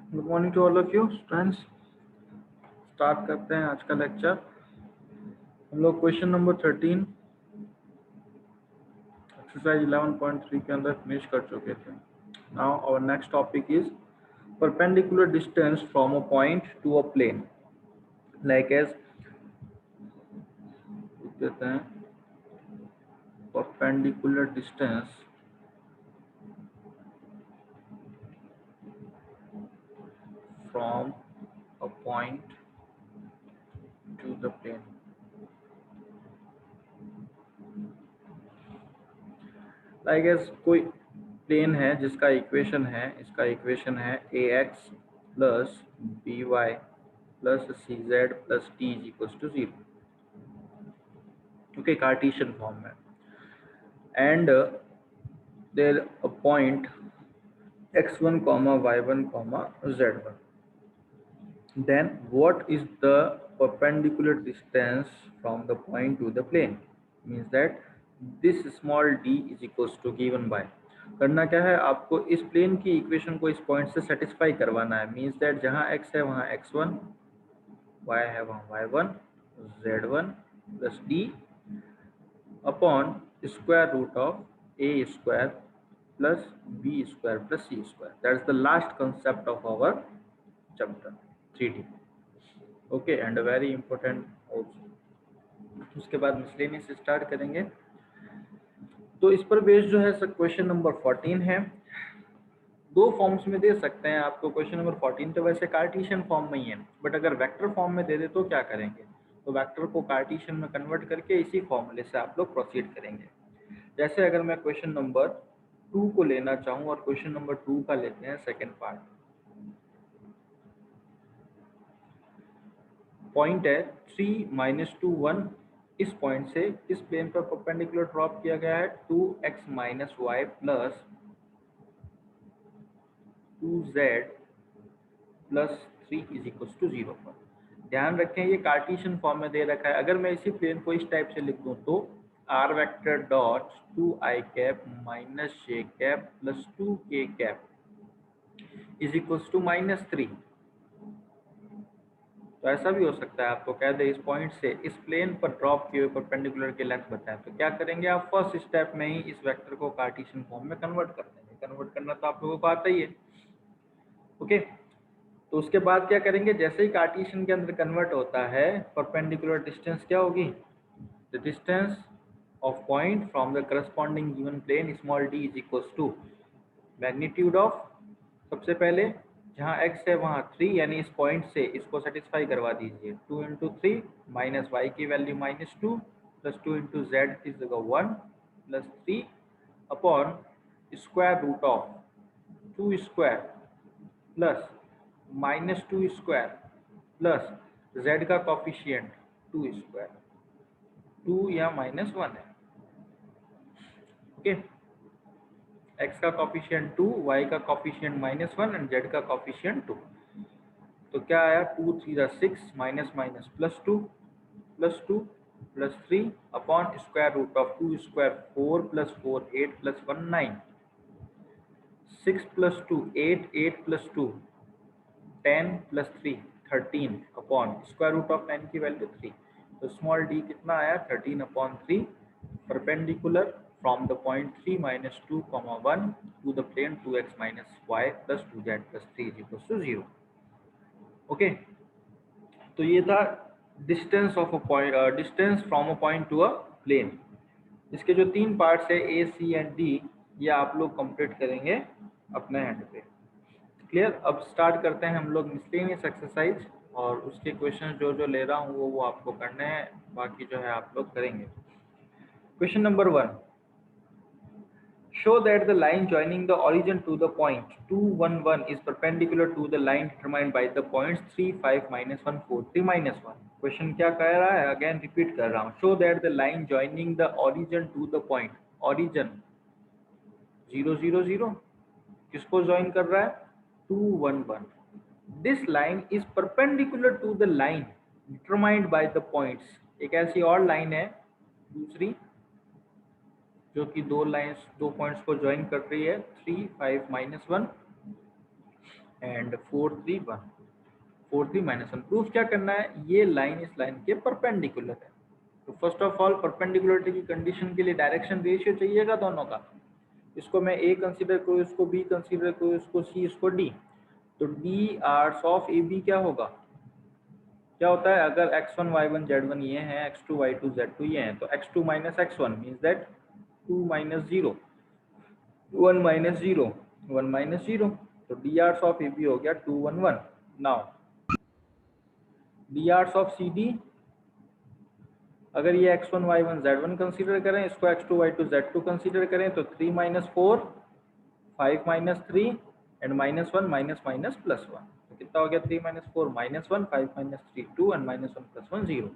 Good morning to all of you students. Start करते हैं आज का लेक्चर। हम लोग क्वेश्चन नंबर 13 एक्सरसाइज 11.3 के अंदर फिनिश कर चुके थे। Now our next topic is perpendicular distance from a point to a plane. Like as कहते हैं perpendicular distance from a point to the plane. Like as कोई प्लेन है जिसका इक्वेशन है, इसका इक्वेशन है ax plus by plus cz plus t is equal to 0। Okay, Cartesian form में। And there a point x1 comma y1 comma z1, then what is the perpendicular distance from the point to the plane? Means that this small d is equals to given by, करना क्या है आपको, इस plane की equation को इस point से satisfy करवाना है। मीन्स दैट जहाँ x है वहाँ x1, y है वहाँ y1, z1 plus d upon square root of a square plus b square plus c square. That is the last concept of our chapter 3D। Okay, and very important also. उसके बाद miscellaneous start करेंगे। तो इस पर based जो है question number 14 है। दो फॉर्म्स में दे सकते हैं आपको। क्वेश्चन नंबर 14 तो वैसे कार्टेशियन फॉर्म में ही है, बट अगर वेक्टर फॉर्म में दे दे तो क्या करेंगे, तो वेक्टर को कार्टेशियन में कन्वर्ट करके इसी फॉर्मूले से आप लोग प्रोसीड करेंगे। जैसे अगर मैं क्वेश्चन नंबर 2 को लेना चाहूँ, और क्वेश्चन नंबर 2 का लेते हैं सेकेंड पार्ट। पॉइंट है 3 - 2 1। इस पॉइंट से इस प्लेन पर परपेंडिकुलर ड्रॉप किया गया है 2x - y plus 2z plus 3 is equal to 0 पर। ध्यान रखें ये कार्टेशियन फॉर्म में दे रखा है। अगर मैं इसी प्लेन को इस टाइप से लिख दूं तो r vector dot 2i cap minus j cap plus 2k cap is equal to -3। तो ऐसा भी हो सकता है आपको कह दे इस पॉइंट से इस प्लेन पर ड्रॉप किए हुए परपेंडिकुलर की लेंथ बताएं, तो क्या करेंगे आप फर्स्ट स्टेप में ही इस वेक्टर को कार्टेशियन फॉर्म में कन्वर्ट कर देंगे। कन्वर्ट करना तो आप लोगों को आता ही है। ओके, तो उसके बाद क्या करेंगे, जैसे ही कार्टेशियन के अंदर कन्वर्ट होता है परपेंडिकुलर डिस्टेंस क्या होगी, the distance of point from the corresponding given plane small d is equal to magnitude of, सबसे पहले जहाँ x है वहाँ 3, यानी इस पॉइंट से इसको सेटिस्फाई करवा दीजिए। 2 × 3 माइनस y की value -2 plus 2 × z is 1 plus 3 upon square root of 2 square plus -2 square plus z का कॉफिशिएंट 2 स्क्वायर, 2 या -1 है। ओके, x का कॉफिशिएंट 2, y का कॉफिशिएंट -1 एंड z का कॉफिशिएंट 2। तो क्या आया, 2 3 6 minus minus plus 2 plus 3 upon square root of 2 square 4 plus 4 8 plus 1 9, 6 plus 2 8 8 plus 2 10 plus 3 13 upon square root of 9 की वैल्यू 3। तो स्मॉल d कितना आया, 13 upon 3 perpendicular from the point 3 - 2, 1 to the plane 2x - y plus 2z plus 3 is equal to 0। Okay, तो ये था distance of a point, distance from a point to a plane. इसके जो 3 parts है A, C and D, ये आप लोग complete करेंगे अपने हैंड पे। क्लियर। अब स्टार्ट करते हैं हम लोग मिसलेनियस एक्सरसाइज, और उसके क्वेश्चन जो जो ले रहा हूँ वो आपको करने हैं, बाकी जो है आप लोग करेंगे। Question number 1, show that the line joining the origin to the point 2 1 1 is perpendicular to the line determined by the points 3 5 -1 4 3 -1। Question क्या कह रहा है, अगेन रिपीट कर रहा हूँ। show that the line joining the origin to the point, origin 0 0 0 किसको join कर रहा है, 2 1 1। This line is perpendicular to the line determined by the points. एक ऐसी और लाइन है दूसरी जो कि दो पॉइंट्स को ज्वाइन कर रही है 3 5 -1 एंड 4 3 1, 4 3 -1। प्रूफ क्या करना है, ये लाइन इस लाइन के परपेंडिकुलर है। तो फर्स्ट ऑफ ऑल परपेंडिकुलरिटी की कंडीशन के लिए डायरेक्शन रेशियो चाहिएगा दोनों का। इसको मैं ए कंसीडर करूँ, इसको बी कंसीडर करूँ, इसको सी, इसको डी। तो D hours of A B क्या होगा, क्या होता है, अगर x1 y1 z1 ये हैं, x2 y2 z2 ये हैं, तो x2 - x1 मीन्स दैट 2 - 0, 1 - 0, 1 - 0। तो D hours of A B हो गया 2 1 1। Now D hours of C D, अगर ये x1 y1 z1 कंसीडर करें, इसको x2 y2 z2 कंसीडर करें, तो 3 - 4, 5 - 3 एंड -1 माइनस +1। तो कितना हो गया, 3 - 4 -1, 5 - 3 2 एंड -1 +1 0।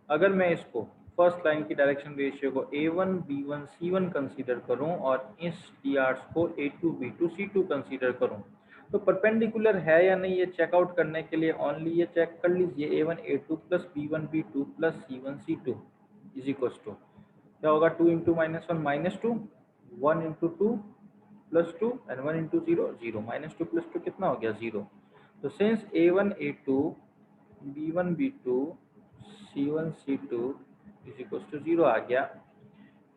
अगर मैं इसको फर्स्ट लाइन की डायरेक्शन रेशियो को a1 b1 c1 कंसीडर करूं और इस drs को a2 b2 c2 कंसीडर करूं, तो परपेंडिकुलर है या नहीं ये चेकआउट करने के लिए ओनली ये चेक कर लीजिए, a1 a2 plus b1 b2 plus c1 c2 is equal to क्या होगा, 2 × -1 -2, 1 × 2 +2 एंड 1 × 0 0, -2 +2 कितना हो गया 0। तो since a1 a2 b1 b2 c1 c2 is equal to 0 आ गया,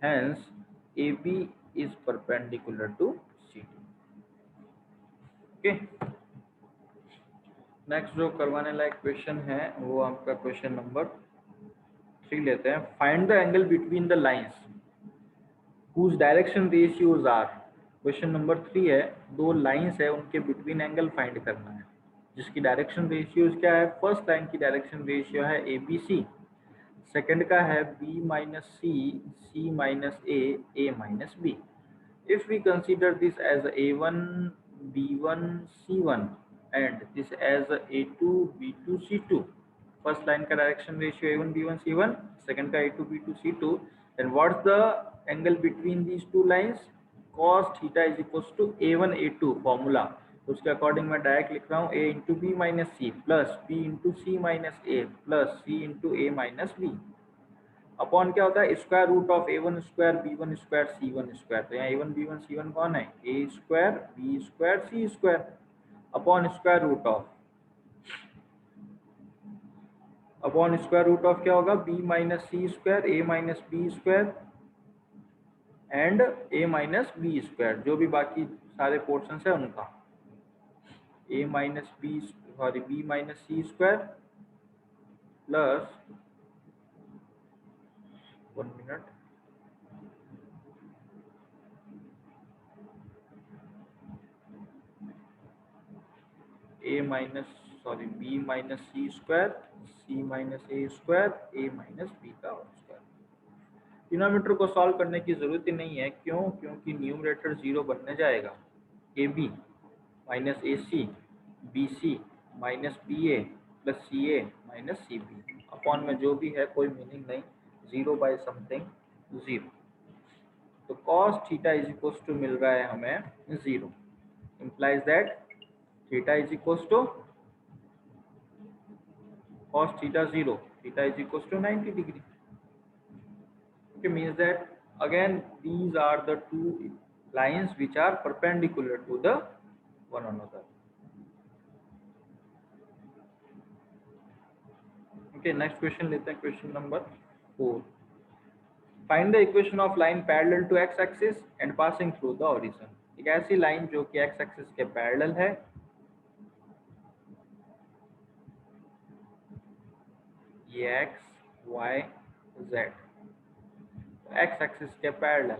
hence AB is perpendicular to CD। Okay, next जो करवाने लायक क्वेश्चन है वो आपका क्वेश्चन नंबर 3 लेते हैं। Find the angle between the lines whose direction ratios are. Question number 3 है, दो लाइंस है उनके बिटवीन एंगल फाइंड करना है, जिसकी डायरेक्शन रेशियोज क्या है। फर्स्ट लाइन की डायरेक्शन रेशियो है ABC, सेकंड का है B - C, C - A, A - B। If we consider this as A1 B1 C1 and this as A2 B2 C2, first line का direction ratio A1 B1 C1, second का A2 B2 C2, then what's the angle between these two lines, cos theta is equals to A1 A2 formula। तो उसके according मैं direct लिख रहा हूँ A into B minus C plus B into C minus A plus C into A minus B upon क्या होता है, square root of A1 square B1 square C1 square. तो यहाँ A1 B1 C1 कौन है, A square B square C square upon square root of क्या होगा, B minus C square A minus B square and A minus B square, जो भी बाकी सारे पोर्शंस है उनका, A minus B minus C square plus 1 minute B minus C square C minus A square A minus B का whole square. Denominator को solve करने की जरूरत ही नहीं है, क्यों, क्योंकि न्यूमरेटर 0 बनने जाएगा। AB minus AC BC minus BA plus CA minus CB upon में जो भी है कोई मीनिंग नहीं, 0 बाय समथिंग 0। तो cos theta is equal to मिल रहा है हमें 0, implies that theta is equals to cos theta 0, theta is equals to 90 degree। Okay, means that again these are the two lines which are perpendicular to the one another। Okay, next question लेते हैं, question number 4। Find the equation of line parallel to x axis and passing through the origin. एक ऐसी line जो कि x axis के parallel है, ये x y z x axis के पैरेलल,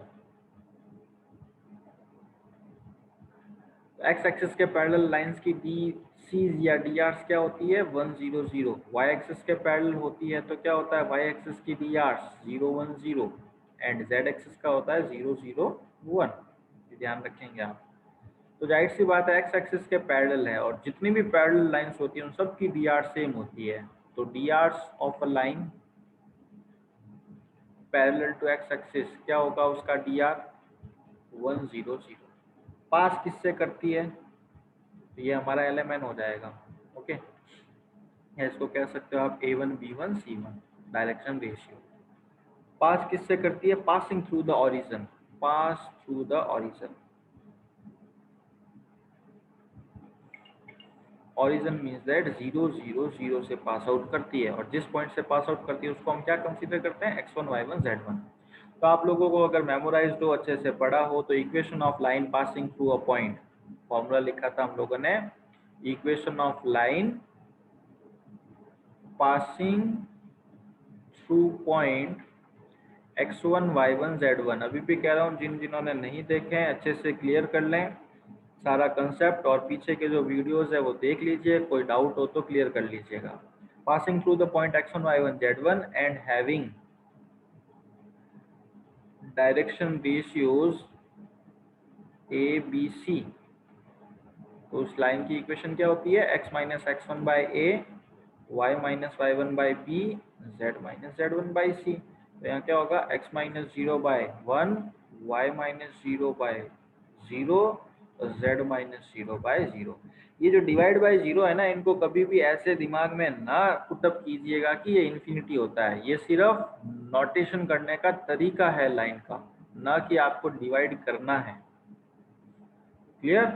एक्स एक्सिस के पैरेलल लाइंस की डी सीज या डी आर्स क्या होती है, 1 0 0। वाई एक्सिस के पैरेलल होती है तो क्या होता है, वाई एक्सिस की D R's 0 1 0 and Z axis का होता है 0 0 1। ध्यान रखेंगे आप। तो जाहिर सी बात है एक्स एक्सिस के पैरेलल है और जितनी भी पैरेलल लाइंस होती हैं उन सब की डी आर सेम होती है। तो D hours of a line parallel to X axis क्या होगा, उसका डी आर 1 0 0। पास किससे करती है, तो ये हमारा LMN हो जाएगा। ओके, इसको कह सकते हो आप A1 B1 C1 direction ratio. पास किससे करती है, passing through the origin, pass through the origin. Origin means that 0 0 0 से पास आउट करती है, और जिस पॉइंट से पास आउट करती है उसको हम क्या कंसीडर करते हैं, x1 y1 z1। तो आप लोगों को अगर मेमोराइज्ड हो, अच्छे से पढ़ा हो, तो equation of line passing through a point, formula लिखा था हम लोगों ने, equation of line passing through point x1 y1 z1। अभी भी कह रहा हूँ, जिन्होंने नहीं देखे हैं अच्छे से क्लियर कर लें सारा कंसेप्ट, और पीछे के जो वीडियोस है वो देख लीजिए, कोई डाउट हो तो क्लियर कर लीजिएगा। Passing through the point x1 y1 z1 and having direction ratios a b c, तो उस लाइन की इक्वेशन क्या होती है, x minus x1 by a, y minus y1 by b, z minus z1 by c। तो यहाँ क्या होगा, x minus 0 by 1, y minus 0 by 0, और z माइनस 0 बाय 0। ये जो डिवाइड बाय 0 है ना, इनको कभी भी ऐसे दिमाग में ना पुटअप कीजिएगा कि ये इन्फिनिटी होता है। ये सिर्फ नोटेशन करने का तरीका है लाइन का, ना कि आपको डिवाइड करना है। क्लियर?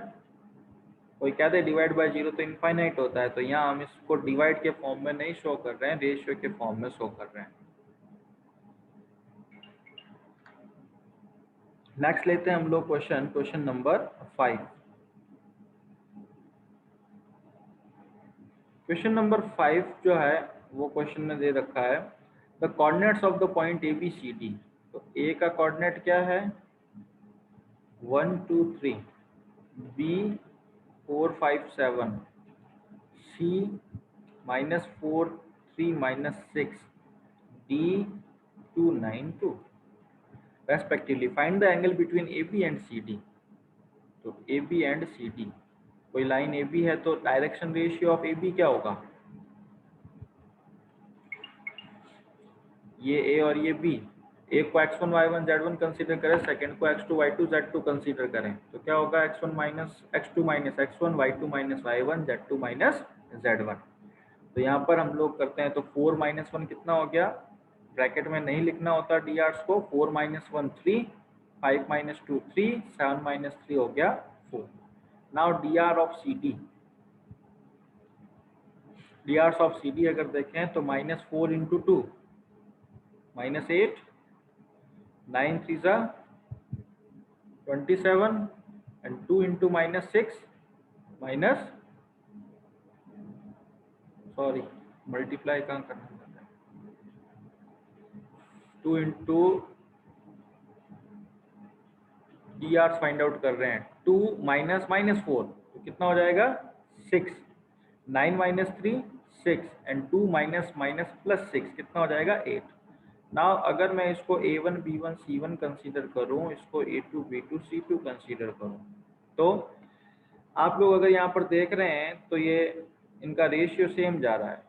कोई कहते हैं डिवाइड बाय 0 तो इनफाइनाइट होता है, तो यहाँ हम इसको डिवाइड के फॉर्म में नहीं शो कर रहे हैं, रेशियो के फॉर्म में शो कर रहे हैं। नेक्स्ट लेते हैं हम लोग क्वेश्चन नंबर 5। क्वेश्चन नंबर 5 जो है वो क्वेश्चन में दे रखा है, the coordinates of the point A B C D. तो ए का कोऑर्डिनेट क्या है, 1 2 3, B 4 5 7, C -4 3 -6, D 2 9 2 respectively. Find the angle between AB and CD. तो AB and CD, कोई लाइन AB है तो डायरेक्शन रेशियो ऑफ AB क्या होगा, ये A और ये B। एक को x1 y1 z1 कंसीडर करें, सेकंड को x2 y2 z2 कंसीडर करें, तो क्या होगा, x1 minus x2 minus x1, y2 minus y1, z2 minus z1। तो यहाँ पर हम लोग करते हैं, तो 4 माइनस 1 कितना हो गया, ब्रैकेट में नहीं लिखना होता डी आर्स को, 4 माइनस 1 3, 5 माइनस 2 3, 7 माइनस 3 हो गया 4। Now D R of C D, D hours of C D अगर देखें तो -4 इंटू 2 -8, 9 3 जा 27, and 2 into -6 minus, sorry multiply कहाँ करना है, 2 into D R find out कर रहे हैं, 2 माइनस -4 तो कितना हो जाएगा 6, 9 minus 3 6, and 2 minus minus plus 6 कितना हो जाएगा 8। नाउ अगर मैं इसको A1 B1 C1 कंसीडर करूं, इसको A2 B2 C2 कंसीडर करूं, तो आप लोग अगर यहाँ पर देख रहे हैं तो ये इनका रेशियो सेम जा रहा है,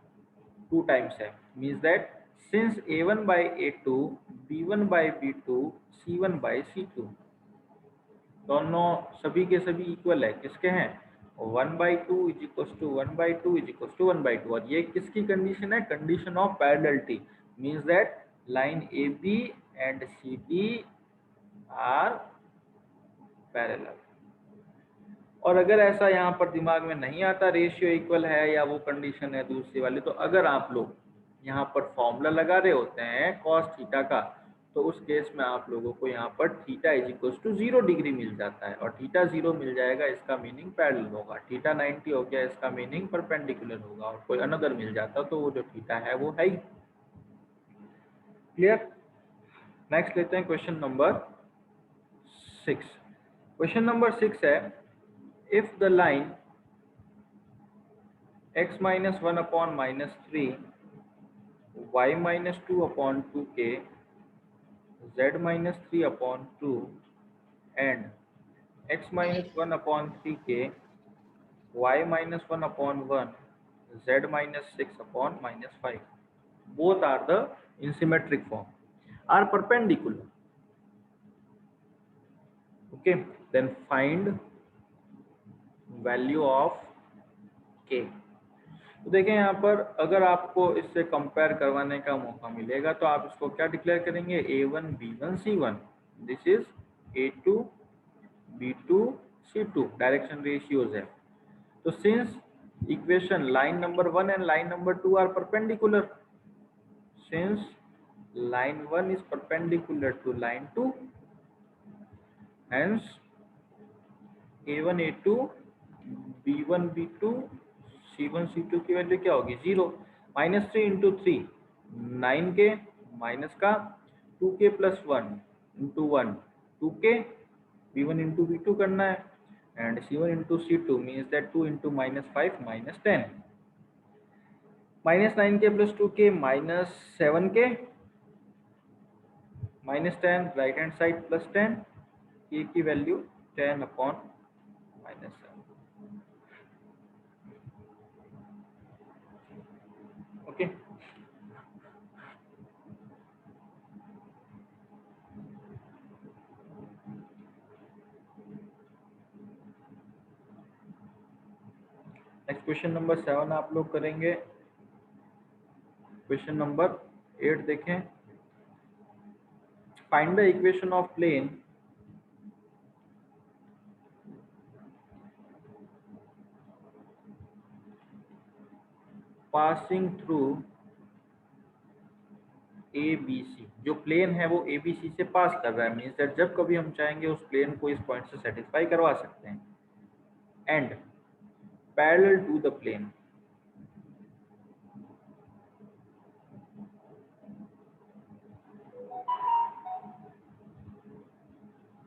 2 टाइम्स है, means that since A1 by A2 B1 by B2 C1 by C2 दोनों सभी के सभी इक्वल है, किसके हैं, 1/2 is equal to 1/2 is equal to 1/2। और ये किसकी कंडीशन है, condition of parallelity, means that line A B and C D are parallel. और अगर ऐसा यहाँ पर दिमाग में नहीं आता रेशियो इक्वल है या वो कंडीशन है दूसरी वाली, तो अगर आप लोग यहाँ पर फॉर्मूला लगा रहे होते हैं कॉस थीटा का, तो उस केस में आप लोगों को यहाँ पर theta is equal to 0 degree मिल जाता है, और थीटा 0 मिल जाएगा इसका मीनिंग पैरेलल होगा, थीटा 90 हो गया इसका मीनिंग परपेंडिकुलर होगा, और कोई अनदर मिल जाता तो वो जो थीटा है वो है ही। क्लियर? नेक्स्ट लेते हैं क्वेश्चन नंबर 6। क्वेश्चन नंबर 6 है, if the line x minus 1 upon minus 3, y minus 2 upon 2k, z minus 3 upon 2, and x minus 1 upon 3k, y minus 1 upon 1, z minus 6 upon minus 5, both are the in symmetric form, are perpendicular. Okay, then find value of k. तो देखें यहाँ पर अगर आपको इससे compare करवाने का मौका मिलेगा तो आप इसको क्या डिक्लेयर करेंगे, A1 B1 C1, this is A2 B2 C2, direction ratios है। तो since equation line number 1 and line number 2 are perpendicular. Since line 1 is perpendicular to line 2, hence a1 a2 b1 b2 c1 c2 की value क्या होगी 0। -3 into 3 9k minus का 2k plus 1 into 1 2k b1 into b2 करना है and c1 into c2 means that 2 into -5 -10 -9k plus 2k -7k -10 right hand side plus 10 k की value 10 upon -7। Okay next question number 7 आप लोग करेंगे। Question number 8 देखें। Find the equation of plane passing through ABC। जो plane है वो ABC से पास कर रहा है, मीन्स दैट जब कभी हम चाहेंगे उस प्लेन को इस पॉइंट से सेटिस्फाई करवा सकते हैं। And parallel to the plane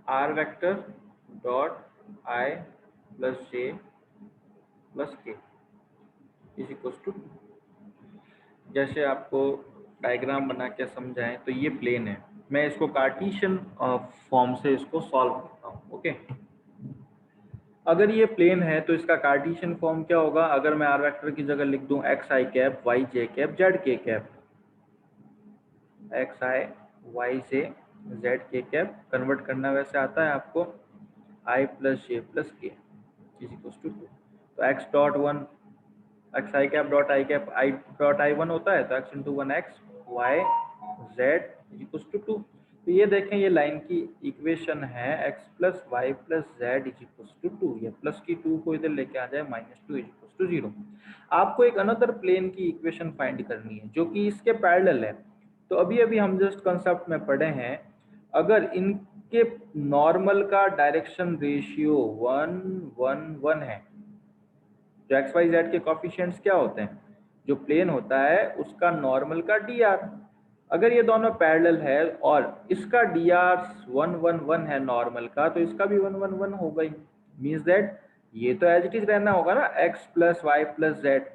R vector dot I plus J plus K is equal to, जैसे आपको डायग्राम बना के समझाएं तो ये प्लेन है, मैं इसको कार्टेशियन फॉर्म से इसको सॉल्व करता हूँ। ओके, अगर ये प्लेन है तो इसका कार्टेशियन फॉर्म क्या होगा? अगर मैं आर वेक्टर की जगह लिख दूं X I cap Y J cap Z K cap, X I Y से जेड के कैप, कन्वर्ट करना वैसे आता है आपको, I plus J plus K is equal to 2। तो X dot one X I cap dot I cap I dot I one होता है, तो X into one X Y Z is equal to 2। तो ये देखें ये लाइन की equation है x plus Y plus Z is equal to 2। ये प्लस की 2 को इधर लेके आ जाए -2 इज इक्वल टू 0। आपको एक अनदर प्लेन की इक्वेशन फाइंड करनी है जो कि इसके पैरेलल है। तो अभी अभी हम जस्ट कंसेप्ट में पढ़े हैं, अगर इनके नॉर्मल का डायरेक्शन रेशियो 1 1 1 है, जो एक्स वाई जेड के कोफिशिएंट्स क्या होते हैं, जो प्लेन होता है उसका नॉर्मल का dr, अगर ये दोनों पैरेलल है और इसका dr 1 1 1 है नॉर्मल का, तो इसका भी 1 1 1 होगा ही। मीन्स दैट ये तो एज इट इज रहना होगा ना, x plus Y plus Z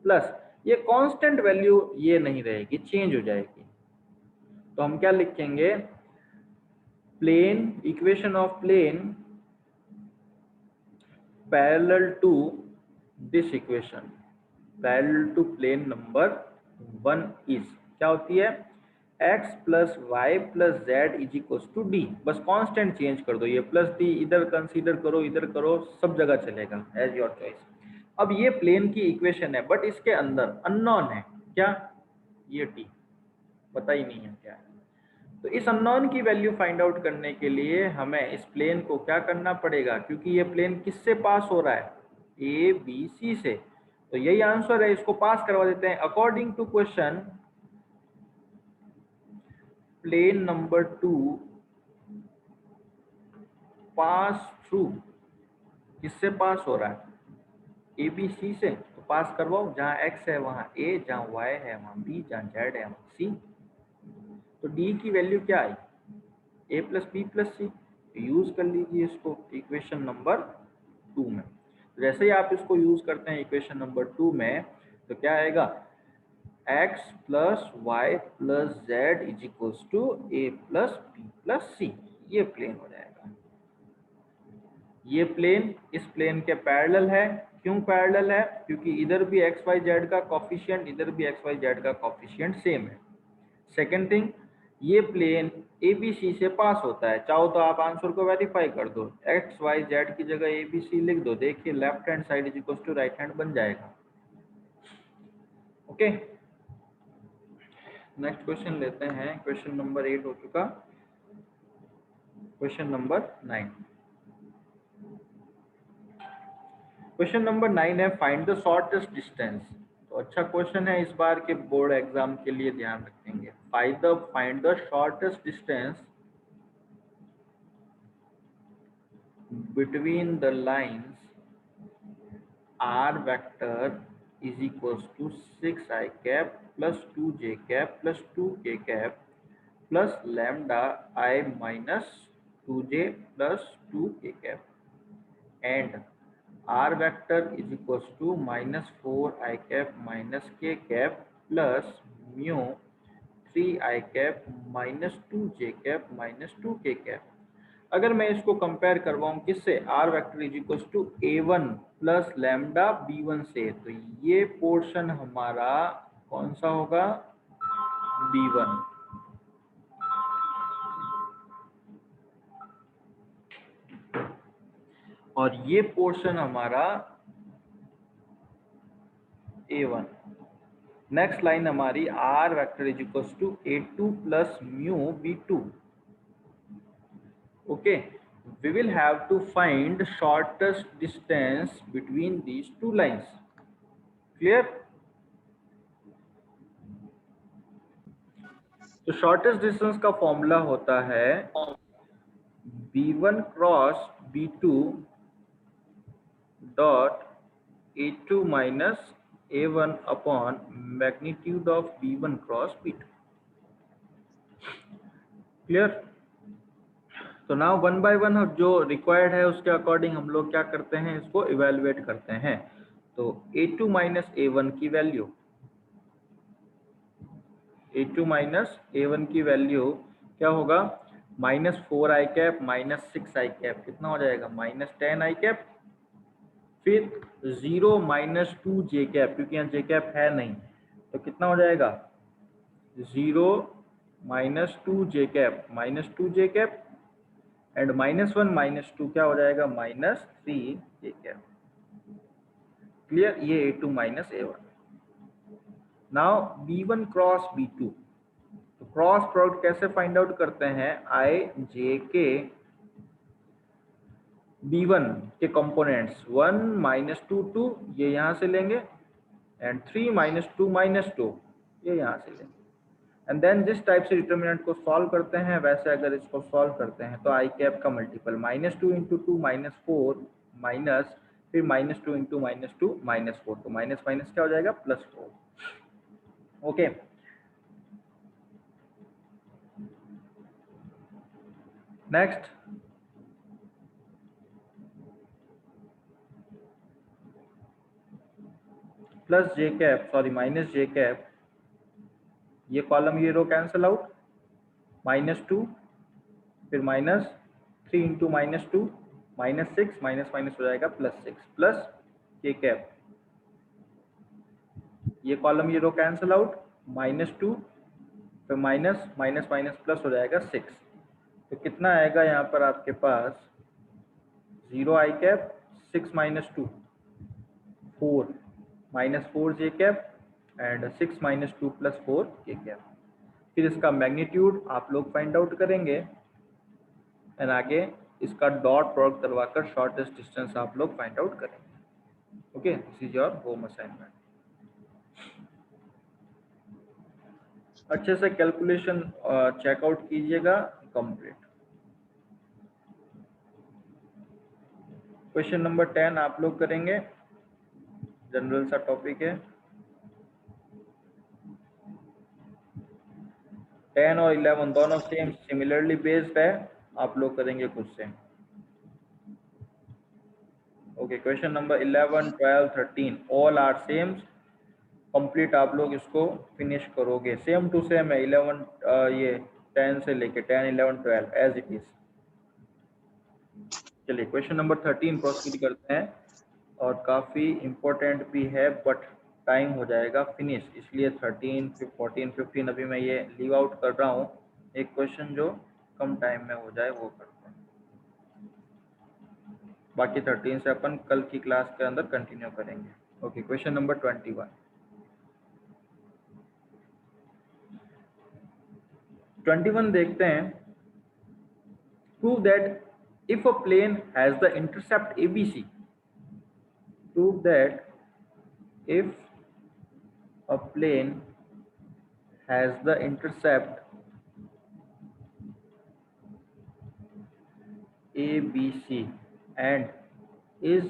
plus ये कांस्टेंट वैल्यू ये नहीं रहेगी, चेंज हो जाएगी। तो हम क्या लिखेंगे? Plane equation of plane parallel to this equation, parallel to plane number 1 is क्या होती है? x plus Y plus Z is equal to D. बस कांस्टेंट चेंज कर दो, ये प्लस डी इधर कंसीडर करो, इधर करो, सब जगह चलेगा, एज योर चॉइस। अब ये प्लेन की इक्वेशन है, बट इसके अंदर अननोन है क्या? ये टी पता ही नहीं है क्या है। तो इस अननोन की वैल्यू फाइंड आउट करने के लिए हमें इस प्लेन को क्या करना पड़ेगा? क्योंकि ये प्लेन किससे पास हो रहा है? ए बी सी से। तो यही आंसर है, इसको पास करवा देते हैं। According to question, plane number 2 pass through किससे पास हो रहा है? ए बी सी से। तो पास करवाओ, जहां x है वहां a, जहां y है वहां b, जहां z है वहां c। तो d की वैल्यू क्या आई? a plus B plus C. Use कर लीजिए इसको इक्वेशन नंबर 2 में। जैसे ही आप इसको यूज करते हैं इक्वेशन नंबर 2 में, तो क्या आएगा? x plus Y plus Z is equal to A plus B plus C. ये प्लेन हो जाएगा। ये प्लेन इस प्लेन के पैरेलल है। क्यों पैरेलल है? क्योंकि इधर भी एक्स वाई जेड का कॉफिशिएंट, इधर भी एक्स वाई जेड का कॉफिशिएंट सेम है। सेकंड थिंग, ये प्लेन ए बी सी से पास होता है। चाहो तो आप आंसर को वेरीफाई कर दो, एक्स वाई जेड की जगह ए बी सी लिख दो, देखिए left hand side is equal to right hand बन जाएगा। ओके, नेक्स्ट क्वेश्चन लेते हैं। क्वेश्चन नंबर 8 हो चुका, क्वेश्चन नंबर 9। क्वेश्चन नंबर 9 है फाइंड द शॉर्टेस्ट डिस्टेंस। तो अच्छा क्वेश्चन है, इस बार के बोर्ड एग्जाम के लिए ध्यान रखेंगे। Find the shortest distance between the lines r vector is equals to 6i cap plus 2j cap plus 2k cap plus lambda I minus 2j plus 2k cap and r vector is equals to minus 4i cap minus k cap plus mu 3i cap minus 2j cap minus 2k cap। अगर मैं इसको compare करवाऊं किससे, R vector is equal to A one plus lambda B one से, तो ये portion हमारा कौन सा होगा, बी वन। और ये पोर्शन हमारा ए वन। नेक्स्ट लाइन हमारी R vector is equal to A two plus mu B two. Okay, we will have to find shortest distance between these two lines. Clear? तो shortest distance का formula होता है b1 cross b2 dot a2 minus a1 upon magnitude of b1 cross b2। Clear? तो now one by one जो required है उसके according हम लोग क्या करते हैं, इसको इवेलुएट करते हैं। तो a2 माइनस a1 की वैल्यू, a2 माइनस a1 की वैल्यू क्या होगा, minus 4i cap minus 6i cap, कितना हो जाएगा, माइनस 10i कैप। फिर 0 माइनस 2j कैप, क्योंकि यहाँ j कैप है नहीं, तो कितना हो जाएगा, 0 minus 2j cap minus 2j cap and minus 1 minus 2 क्या हो जाएगा, माइनस 3j कैप। क्लियर? ये a2 minus a1। Now b1 cross b2, तो क्रॉस प्रोडक्ट कैसे फाइंड आउट करते हैं, i j के b1 के कंपोनेंट्स 1 माइनस 2 2 ये यहाँ से लेंगे एंड 3 माइनस 2 माइनस 2 ये यहाँ से लेंगे। एंड देन जिस टाइप से डिटर्मिनेंट को सॉल्व करते हैं वैसे अगर इसको सॉल्व करते हैं तो आई कैप का multiple minus 2 into 2 minus 4 minus फिर माइनस 2 इंटू माइनस 2 माइनस 4, तो माइनस माइनस क्या हो जाएगा, प्लस 4। ओके, नेक्स्ट प्लस जे कैप सॉरी माइनस जे कैप, ये कॉलम ये रो कैंसिल आउट, माइनस 2 फिर minus 3 into minus 2 minus 6 minus minus हो जाएगा प्लस 6 प्लस के कैप, ये कॉलम ये रो कैंसिल आउट, माइनस 2 फिर माइनस माइनस माइनस प्लस हो जाएगा 6, तो कितना आएगा यहाँ पर आपके पास, 0i cap 6 minus 2 4 minus 4j cap and 6 minus 2 plus 4k cap. फिर इसका मैग्नीट्यूड आप लोग फाइंड आउट करेंगे एंड आगे इसका डॉट प्रोडक्ट करवाकर शॉर्टेस्ट डिस्टेंस आप लोग फाइंड आउट करेंगे। Okay, this is your home assignment. अच्छे से कैलकुलेशन चेकआउट कीजिएगा, कंप्लीट। क्वेश्चन नंबर 10 आप लोग करेंगे, जनरल सा टॉपिक है। 10 और 11 दोनों सेम सिमिलरली बेस्ड है, आप लोग करेंगे खुद से। Okay, question number 11 12 13 all are same, complete आप लोग इसको फिनिश करोगे, सेम टू सेम है 11 ये 10 से लेके 10 11 12 एज इट इज। चलिए क्वेश्चन नंबर 13 प्रोसीड करते हैं, और काफ़ी इम्पोर्टेंट भी है बट टाइम हो जाएगा फिनिश, इसलिए 13 14 15 अभी मैं ये लीव आउट कर रहा हूँ। एक क्वेश्चन जो कम टाइम में हो जाए वो करते हैं, बाकी 13 से अपन कल की क्लास के अंदर कंटिन्यू करेंगे। ओके, क्वेश्चन नंबर 21 देखते हैं। Prove that if a plane has the intercept ABC, prove that if a plane has the intercept ABC and is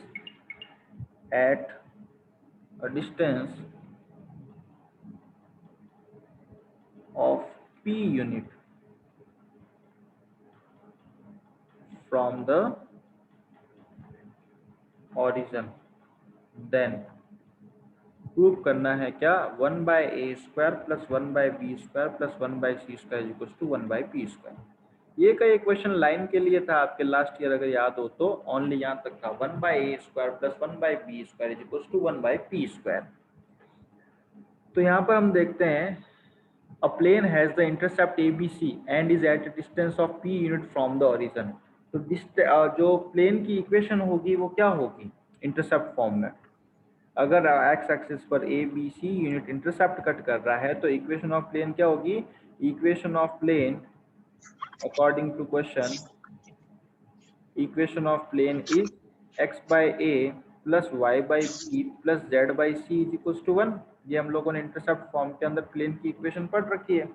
at a distance of p unit from the origin, then prove करना है क्या 1/a² plus 1/b² plus 1/c² equals to 1/p²। ये का equation line के लिए था आपके last year, अगर याद हो तो ओनली यहाँ तक था 1/a² plus 1/b² equals to 1/p²। तो यहाँ पर हम देखते हैं a plane has the intercept ABC and is at a distance of p unit from the origin। तो जो प्लेन की इक्वेशन होगी वो क्या होगी इंटरसेप्ट फॉर्म में। अगर एक्स एक्सिस पर A B C unit intercept cut कर रहा है तो इक्वेशन ऑफ प्लेन क्या होगी, equation of plane according to question, equation of plane is x/a plus y/b plus z/c is equal to 1। ये हम लोगों ने इंटरसेप्ट फॉर्म के अंदर प्लेन की इक्वेशन पढ़ रखी है।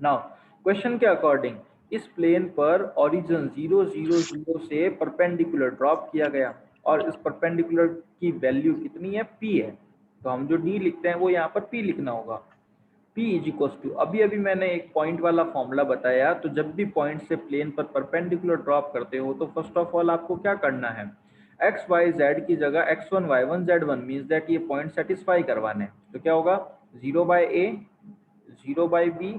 नाउ क्वेश्चन के अकॉर्डिंग इस प्लेन पर ओरिजिन 0 0 0 से परपेंडिकुलर ड्रॉप किया गया और इस परपेंडिकुलर की वैल्यू कितनी है, p है। तो हम जो d लिखते हैं वो यहाँ पर p लिखना होगा। p इज इक्वल टू, अभी मैंने एक पॉइंट वाला फॉर्मूला बताया, तो जब भी पॉइंट से प्लेन पर परपेंडिकुलर ड्रॉप करते हो तो फर्स्ट ऑफ ऑल आपको क्या करना है, x y z की जगह x1 y1 z1 means that ये पॉइंट सेटिस्फाई करवाने। तो क्या होगा 0/a 0/b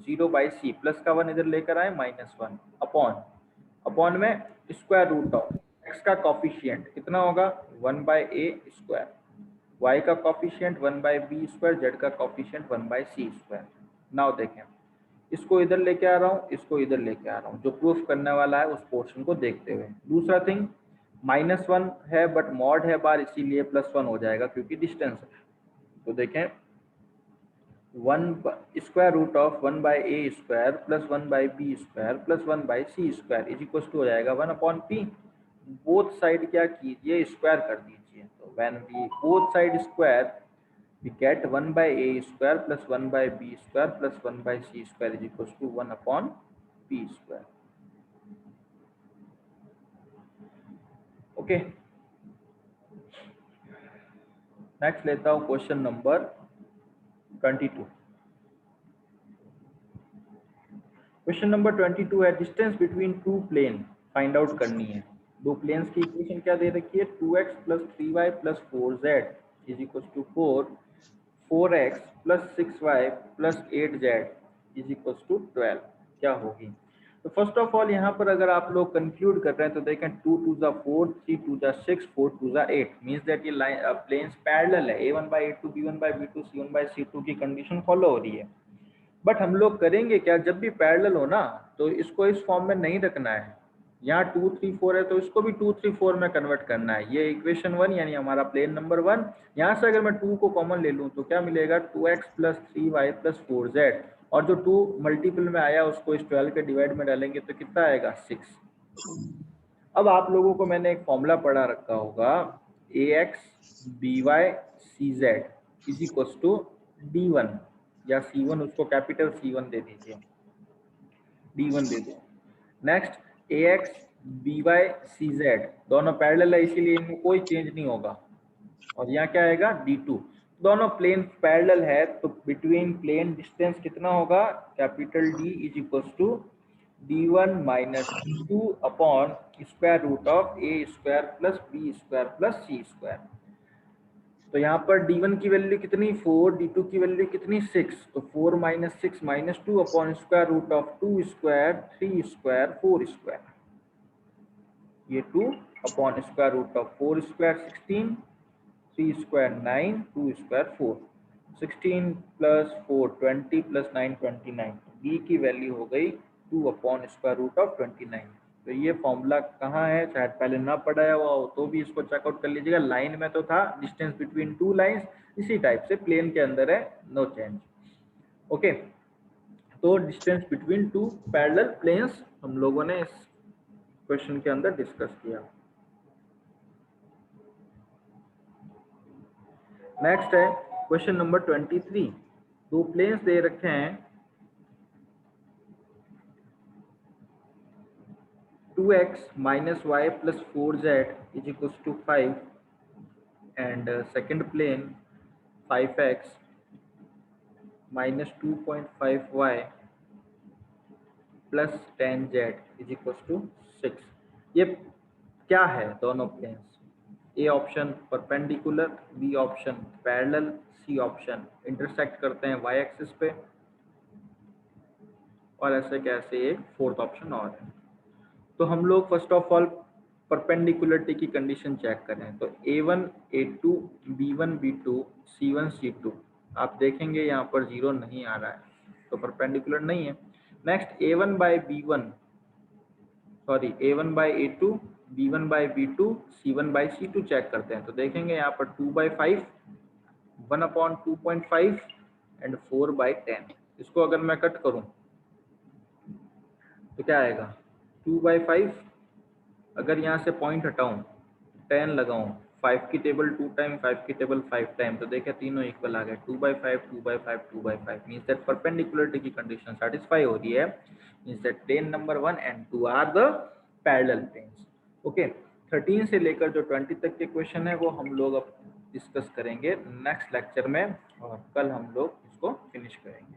0/c प्लस का 1 इधर लेकर आए -1 अपॉन में स्क्वायर रूट ऑफ x का कॉफिशिएंट कितना होगा 1/a², y का कॉफिशिएंट 1/b², z का कॉफिशिएंट 1/c²। नाउ देखें, इसको इधर लेके आ रहा हूँ, इसको इधर लेके आ रहा हूँ, जो प्रूफ करने वाला है उस पोर्शन को देखते हुए। दूसरा थिंग -1 है बट मॉड है बार, इसीलिए +1 हो जाएगा क्योंकि डिस्टेंस है। तो देखें 1 square root of 1/a² plus 1/b² plus 1/c² is equal to हो जाएगा 1/p। बोथ साइड क्या कीजिए स्क्वायर कर दीजिए। तो when we both side square we get 1/a² plus 1/b² plus 1/c² is equal to 1/p²। Okay, next लेता हूँ question number 22। Question number 22 है distance between two plane find out करनी है। दो प्लेन्स की इक्वेशन क्या दे रखी है 2x plus 3y plus 4z is equal to 4x plus 6y plus 8z is equal to 12 क्या होगी। तो फर्स्ट ऑफ ऑल यहाँ पर अगर आप लोग कंक्लूड कर रहे हैं तो देखें 2 2 जा 4 3 2 जा 6 4 2 जा 8 मीन्स दैट ये प्लेन्स पैरेलल है, a1/a2 b1/b2 c1/c2 की कंडीशन फॉलो हो रही है। बट हम लोग करेंगे क्या, जब भी पैरेलल हो ना तो इसको इस फॉर्म में नहीं रखना है। यहाँ 2 3 4 है तो इसको भी 2 3 4 में कन्वर्ट करना है। ये इक्वेशन 1 यानी हमारा प्लेन नंबर 1। यहाँ से अगर मैं 2 को कॉमन ले लूँ तो क्या मिलेगा 2x plus 3y plus 4z, और जो 2 मल्टीपल में आया उसको इस 12 के डिवाइड में डालेंगे तो कितना आएगा 6। अब आप लोगों को मैंने एक फॉर्मूला पढ़ा रखा होगा ax by cz is equal to d1 या C1, उसको कैपिटल C1 दे दीजिए, D1 दे दो। नेक्स्ट AX BY CZ दोनों पैरेलल है इसीलिए इनमें कोई चेंज नहीं होगा, और यहाँ क्या आएगा D2। दोनों प्लेन पैरेलल है तो बिटवीन प्लेन डिस्टेंस कितना होगा capital D is equal to D1 minus D2 upon square root of a² plus b² plus c²। तो यहाँ पर d1 की वैल्यू कितनी 4, d2 की वैल्यू कितनी 6, तो 4 minus 6 minus 2 upon square root of 2² 3² 4², ये 2 upon square root of 4² 16 3² 9 2² 4 16 plus 4 20 plus 9 29। b की वैल्यू हो गई 2 अपॉन स्क्वायर रूट ऑफ 29। तो ये फॉर्मूला कहाँ है, शायद पहले ना पढ़ाया हुआ हो तो भी इसको चेकआउट कर लीजिएगा। लाइन में तो था डिस्टेंस बिटवीन टू लाइंस, इसी टाइप से प्लेन के अंदर है, नो चेंज। ओके, तो distance between two parallel planes हम लोगों ने इस क्वेश्चन के अंदर डिस्कस किया। नेक्स्ट है क्वेश्चन नंबर 23। दो प्लेन्स दे रखे हैं 2x minus y plus 4z is equals to 5 and second plane 5x minus 2.5y plus 10z is equal to 6। ये क्या है दोनों planes? A option perpendicular, B option parallel, C option intersect करते हैं Y axis पे, और ऐसे कैसे एक फोर्थ ऑप्शन और है। तो हम लोग फर्स्ट ऑफ ऑल परपेंडिकुलरिटी की कंडीशन चेक करें। तो a1 a2 b1 b2 c1 c2, आप देखेंगे यहाँ पर जीरो नहीं आ रहा है तो परपेंडिकुलर नहीं है। Next a1 by b1 sorry a1 by a2 b1 by b2 c1 by c2 check करते हैं। तो देखेंगे यहाँ पर 2/5 1/2.5 एंड 4/10। इसको अगर मैं कट करूं तो क्या आएगा 2/5, अगर यहाँ से पॉइंट हटाऊं 10 लगाऊं 5 की टेबल 2 टाइम 5 की टेबल 5 टाइम, तो देखिए तीनों इक्वल आ गए 2/5 2/5 2/5 मींस दैट परपेंडिकुलरिटी की कंडीशन सेटिस्फाई हो रही है। Means that plane number 1 and 2 are the parallel planes. Okay, 13 से लेकर जो 20 तक के क्वेश्चन है वो हम लोग अब डिस्कस करेंगे नेक्स्ट लेक्चर में, और कल हम लोग इसको फिनिश करेंगे।